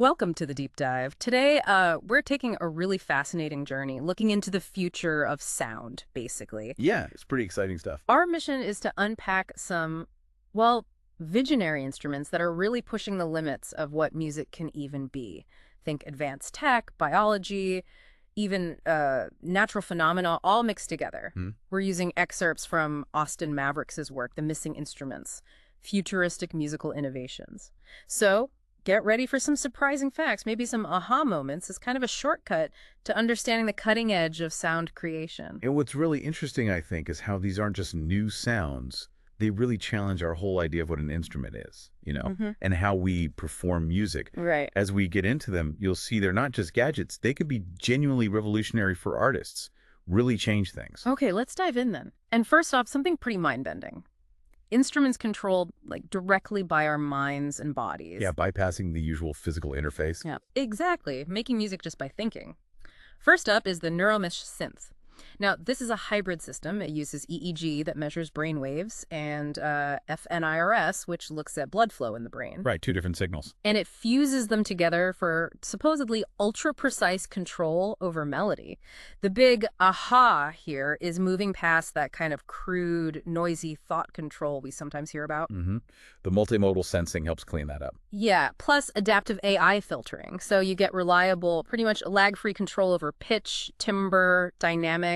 Welcome to the deep dive. Today, we're taking a really fascinating journey, looking into the future of sound, basically. Yeah, it's pretty exciting stuff. Our mission is to unpack some, well, visionary instruments that are really pushing the limits of what music can even be. Think advanced tech, biology, even natural phenomena, all mixed together. Hmm. We're using excerpts from Austin Maverix's work, The Missing Instruments, Futuristic Musical Innovations. So, get ready for some surprising facts, maybe some aha moments as kind of a shortcut to understanding the cutting edge of sound creation. And what's really interesting, I think, is how these aren't just new sounds. They really challenge our whole idea of what an instrument is, Hmm. and how we perform music. Right. As we get into them, you'll see they're not just gadgets. They could be genuinely revolutionary for artists, really change things. Okay, let's dive in then. And first off, something pretty mind-bending. Instruments controlled directly by our minds and bodies. Yeah, bypassing the usual physical interface. Yeah, exactly. Making music just by thinking. First up is the neuromesh synth. Now, this is a hybrid system. It uses EEG that measures brain waves and FNIRS, which looks at blood flow in the brain. Right, two different signals. And it fuses them together for supposedly ultra-precise control over melody. The big aha here is moving past that kind of crude, noisy thought control we sometimes hear about. The multimodal sensing helps clean that up. Yeah, plus adaptive AI filtering. So you get reliable, pretty much lag-free control over pitch, timbre, dynamics,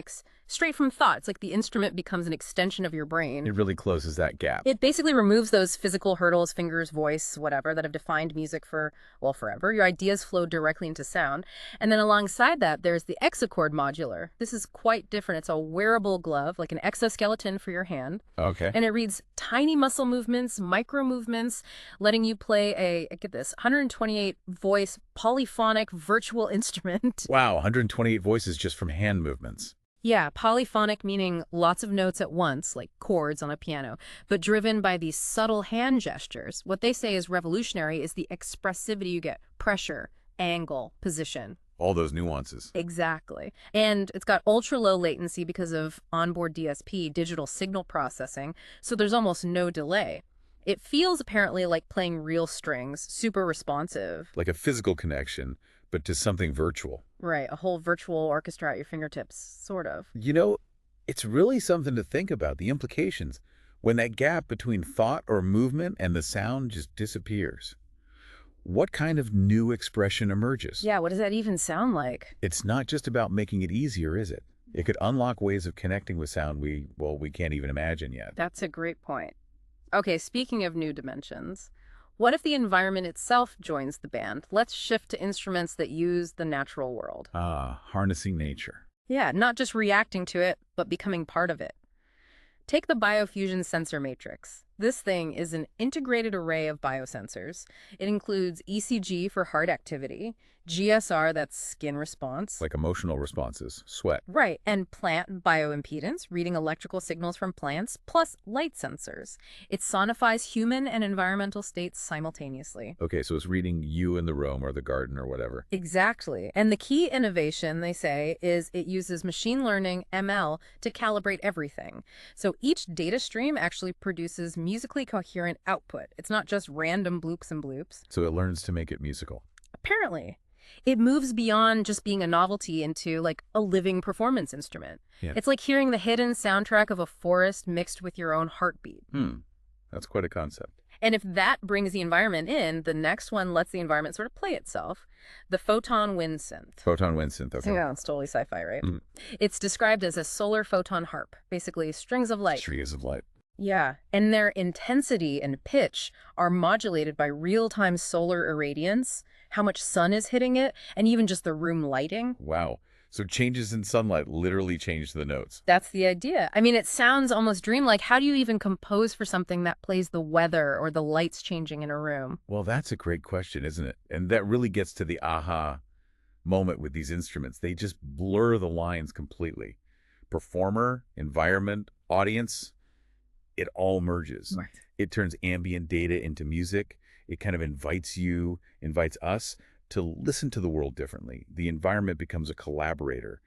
straight from thought. It's like the instrument becomes an extension of your brain. It really closes that gap. It basically removes those physical hurdles, fingers, voice, whatever, that have defined music for, well, forever. Your ideas flow directly into sound. And then alongside that, there's the Exocord modular. This is quite different. It's a wearable glove, like an exoskeleton for your hand. Okay. And it reads tiny muscle movements, micro movements, letting you play get this, 128 voice polyphonic virtual instrument. Wow, 128 voices just from hand movements. Yeah, polyphonic meaning lots of notes at once, like chords on a piano, but driven by these subtle hand gestures. What they say is revolutionary is the expressivity you get, pressure, angle, position. All those nuances. Exactly. And it's got ultra low latency because of onboard DSP, digital signal processing, so there's almost no delay. It feels apparently like playing real strings, super responsive. Like a physical connection, but to something virtual. Right, a whole virtual orchestra at your fingertips, sort of. It's really something to think about, the implications, when that gap between thought or movement and the sound just disappears. What kind of new expression emerges? Yeah, what does that even sound like? It's not just about making it easier, is it? It could unlock ways of connecting with sound we can't even imagine yet. That's a great point. Okay, speaking of new dimensions, what if the environment itself joins the band? Let's shift to instruments that use the natural world. Ah, harnessing nature. Yeah, not just reacting to it, but becoming part of it. Take the biofusion sensor matrix. This thing is an integrated array of biosensors. It includes ECG for heart activity, GSR, that's skin response. Like emotional responses, sweat. Right, and plant bioimpedance, reading electrical signals from plants, plus light sensors. It sonifies human and environmental states simultaneously. Okay, so it's reading you in the room or the garden or whatever. Exactly. And the key innovation, they say, is it uses machine learning, ML, to calibrate everything. So each data stream actually produces musically coherent output. It's not just random bloops and bloops. So it learns to make it musical. Apparently. It moves beyond just being a novelty into like a living performance instrument. Yeah. It's like hearing the hidden soundtrack of a forest mixed with your own heartbeat. That's quite a concept. And if that brings the environment in, the next one lets the environment sort of play itself. The photon wind synth. Photon wind synth, okay. Yeah, it's totally sci-fi, right? Mhm. It's described as a solar photon harp, basically strings of light. Strings of light. Yeah, and their intensity and pitch are modulated by real-time solar irradiance, how much sun is hitting it, and even just the room lighting. Wow. So changes in sunlight literally change the notes. That's the idea. I mean, it sounds almost dreamlike. How do you even compose for something that plays the weather or the lights changing in a room? Well, that's a great question, isn't it? And that really gets to the aha moment with these instruments. They just blur the lines completely. Performer, environment, audience, it all merges. Right. It turns ambient data into music. It kind of invites us to listen to the world differently. The environment becomes a collaborator.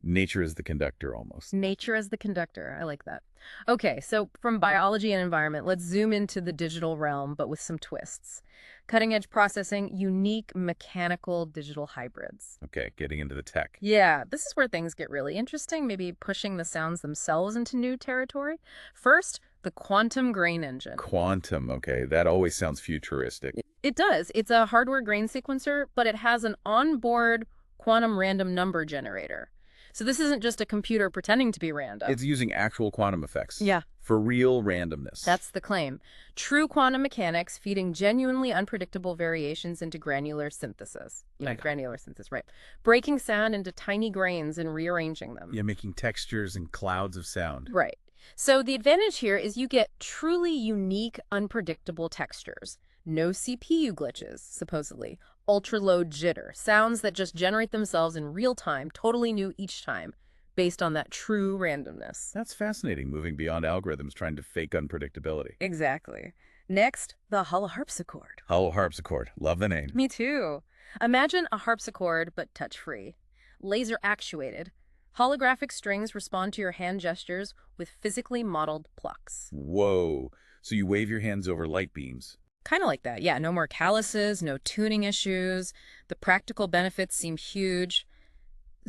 Nature is the conductor almost. Nature as the conductor. I like that. Okay, so from biology and environment, let's zoom into the digital realm, but with some twists. Cutting edge processing, unique mechanical digital hybrids. Okay, getting into the tech. Yeah, this is where things get really interesting, maybe pushing the sounds themselves into new territory. First, the quantum grain engine. Quantum, okay, that always sounds futuristic. It does. It's a hardware grain sequencer, but it has an onboard quantum random number generator. So this isn't just a computer pretending to be random. It's using actual quantum effects. Yeah. For real randomness. That's the claim. True quantum mechanics feeding genuinely unpredictable variations into granular synthesis. Granular synthesis, right. Breaking sound into tiny grains and rearranging them. Yeah, making textures and clouds of sound. Right. So the advantage here is you get truly unique, unpredictable textures. No CPU glitches, supposedly. Ultra-low jitter. Sounds that just generate themselves in real time, totally new each time, based on that true randomness. That's fascinating, moving beyond algorithms trying to fake unpredictability. Exactly. Next, the hollow harpsichord. Hollow harpsichord. Love the name. Me too. Imagine a harpsichord, but touch-free. Laser actuated. Holographic strings respond to your hand gestures with physically modeled plucks. Whoa. So you wave your hands over light beams. Kind of like that. Yeah, no more calluses, no tuning issues. The practical benefits seem huge.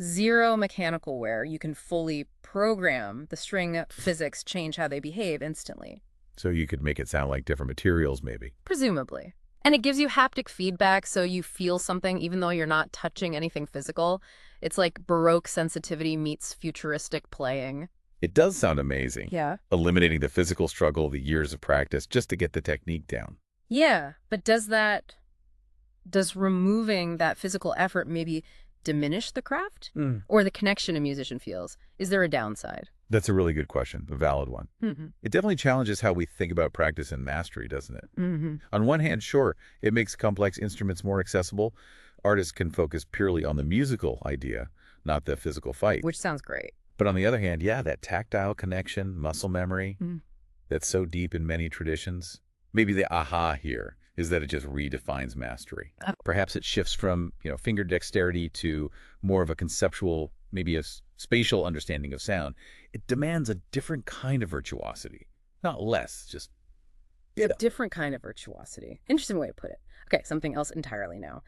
Zero mechanical wear. You can fully program the string physics, change how they behave instantly. So you could make it sound like different materials, maybe. Presumably. And it gives you haptic feedback so you feel something even though you're not touching anything physical. It's like Baroque sensitivity meets futuristic playing. It does sound amazing. Yeah. Eliminating the physical struggle of the years of practice just to get the technique down. Yeah, but does removing that physical effort maybe diminish the craft? Or the connection a musician feels? Is there a downside? That's a really good question, a valid one. Mm-hmm. It definitely challenges how we think about practice and mastery, doesn't it? Mm-hmm. On one hand, sure, it makes complex instruments more accessible. Artists can focus purely on the musical idea, not the physical fight. Which sounds great. But on the other hand, yeah, that tactile connection, muscle memory, that's so deep in many traditions. Maybe the aha here is that it just redefines mastery. Perhaps it shifts from, finger dexterity to more of a conceptual, maybe a spatial understanding of sound. It demands a different kind of virtuosity, not less, just A different kind of virtuosity. Interesting way to put it. Okay, something else entirely now.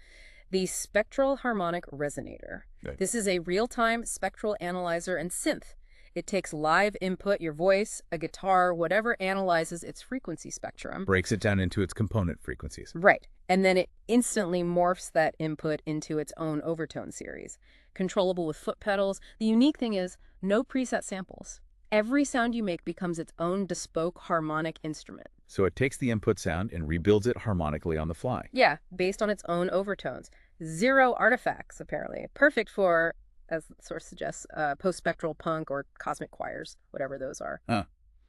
The spectral harmonic resonator. Right. This is a real-time spectral analyzer and synth. It takes live input, your voice, a guitar, whatever analyzes its frequency spectrum. breaks it down into its component frequencies. Right. And then it instantly morphs that input into its own overtone series. Controllable with foot pedals. The unique thing is no preset samples. Every sound you make becomes its own bespoke harmonic instrument. So it takes the input sound and rebuilds it harmonically on the fly. Yeah, based on its own overtones. Zero artifacts, apparently. Perfect for, as the source suggests, post-spectral punk or cosmic choirs, whatever those are. Huh.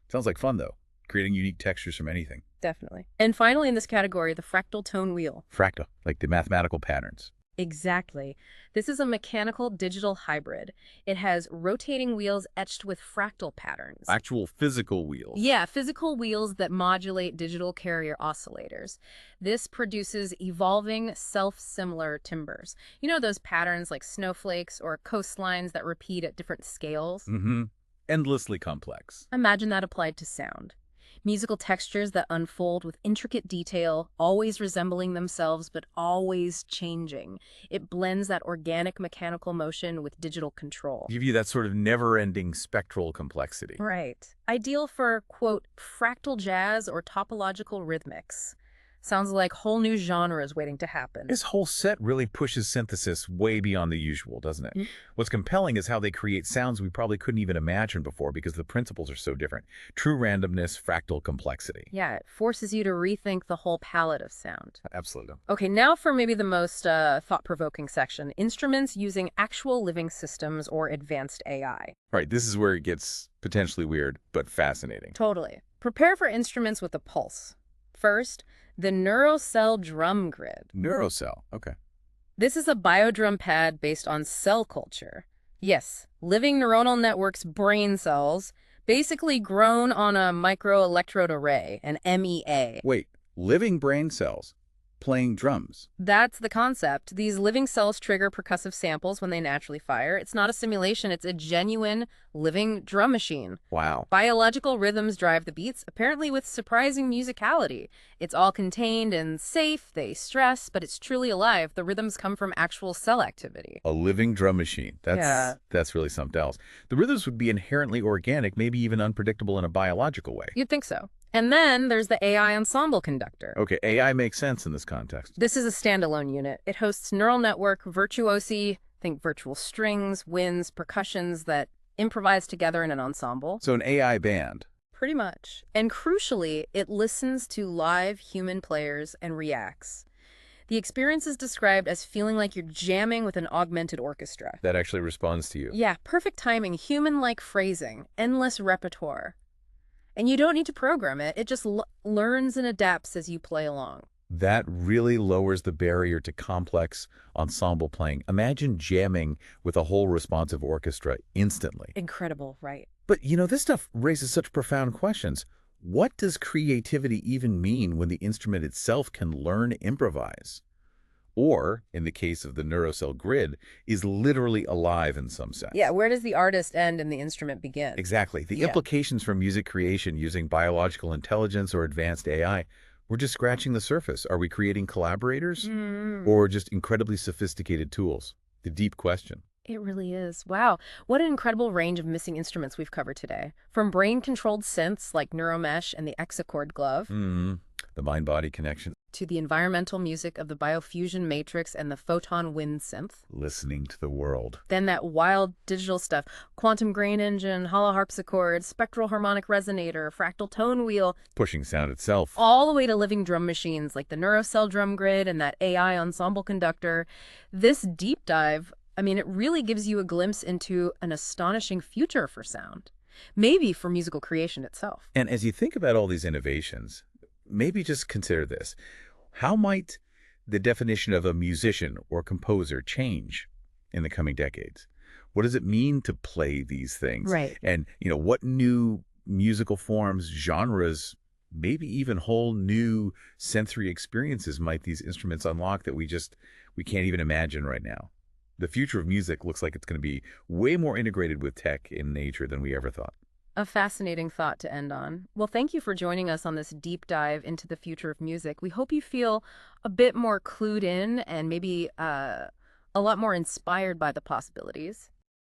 Sounds like fun, though. Creating unique textures from anything. Definitely. And finally in this category, the fractal tone wheel. Fractal, like the mathematical patterns. Exactly. This is a mechanical digital hybrid. It has rotating wheels etched with fractal patterns. Actual physical wheels. Yeah, physical wheels that modulate digital carrier oscillators. This produces evolving, self-similar timbres. You know those patterns like snowflakes or coastlines that repeat at different scales? Mm-hmm. Endlessly complex. Imagine that applied to sound. Musical textures that unfold with intricate detail, always resembling themselves but always changing. It blends that organic mechanical motion with digital control. Give you that sort of never-ending spectral complexity. Right. Ideal for, quote, fractal jazz or topological rhythmics. Sounds like whole new genres waiting to happen. This whole set really pushes synthesis way beyond the usual, doesn't it? What's compelling is how they create sounds we probably couldn't even imagine before because the principles are so different. True randomness, fractal complexity. Yeah, it forces you to rethink the whole palette of sound. Absolutely. Okay, now for maybe the most thought-provoking section, instruments using actual living systems or advanced AI. Right, this is where it gets potentially weird, but fascinating. Totally. Prepare for instruments with a pulse. First, the NeuroCell drum grid. NeuroCell, okay. This is a biodrum pad based on cell culture. Yes, living neuronal networks brain cells, basically grown on a microelectrode array, an MEA. Wait, living brain cells? playing drums. That's the concept. These living cells trigger percussive samples when they naturally fire. It's not a simulation, it's a genuine living drum machine. Wow. Biological rhythms drive the beats, apparently with surprising musicality. It's all contained and safe, they stress, but it's truly alive. The rhythms come from actual cell activity. A living drum machine. That's really something else. The rhythms would be inherently organic, maybe even unpredictable in a biological way. You'd think so. And then there's the AI ensemble conductor. Okay, AI makes sense in this context. This is a standalone unit. It hosts neural network virtuosi, think virtual strings, winds, percussions that improvise together in an ensemble. So an AI band. Pretty much. And crucially, it listens to live human players and reacts. The experience is described as feeling like you're jamming with an augmented orchestra. That actually responds to you. Yeah, perfect timing, human-like phrasing, endless repertoire. And you don't need to program it. It just learns and adapts as you play along. That really lowers the barrier to complex ensemble playing. Imagine jamming with a whole responsive orchestra instantly. Incredible, right? But, this stuff raises such profound questions. What does creativity even mean when the instrument itself can learn improvise? Or, in the case of the neurocell grid, is literally alive in some sense. Yeah, where does the artist end and the instrument begin? Exactly. The implications for music creation using biological intelligence or advanced AI, we're just scratching the surface. Are we creating collaborators or just incredibly sophisticated tools? The deep question. It really is. Wow. What an incredible range of missing instruments we've covered today. From brain-controlled synths like Neuromesh and the Hexachord glove, The mind-body connection. to the environmental music of the Biofusion Matrix and the Photon Wind synth. Listening to the world. Then that wild digital stuff, quantum grain engine, hollow harpsichord, spectral harmonic resonator, fractal tone wheel, Pushing sound itself. all the way to living drum machines like the neurocell drum grid and that AI ensemble conductor. This deep dive, it really gives you a glimpse into an astonishing future for sound, maybe for musical creation itself. And as you think about all these innovations, maybe just consider this. How might the definition of a musician or composer change in the coming decades? What does it mean to play these things? Right. And, what new musical forms, genres, maybe even whole new sensory experiences might these instruments unlock that we can't even imagine right now? The future of music looks like it's going to be way more integrated with tech in nature than we ever thought. A fascinating thought to end on. Well, thank you for joining us on this deep dive into the future of music. We hope you feel a bit more clued in and maybe a lot more inspired by the possibilities.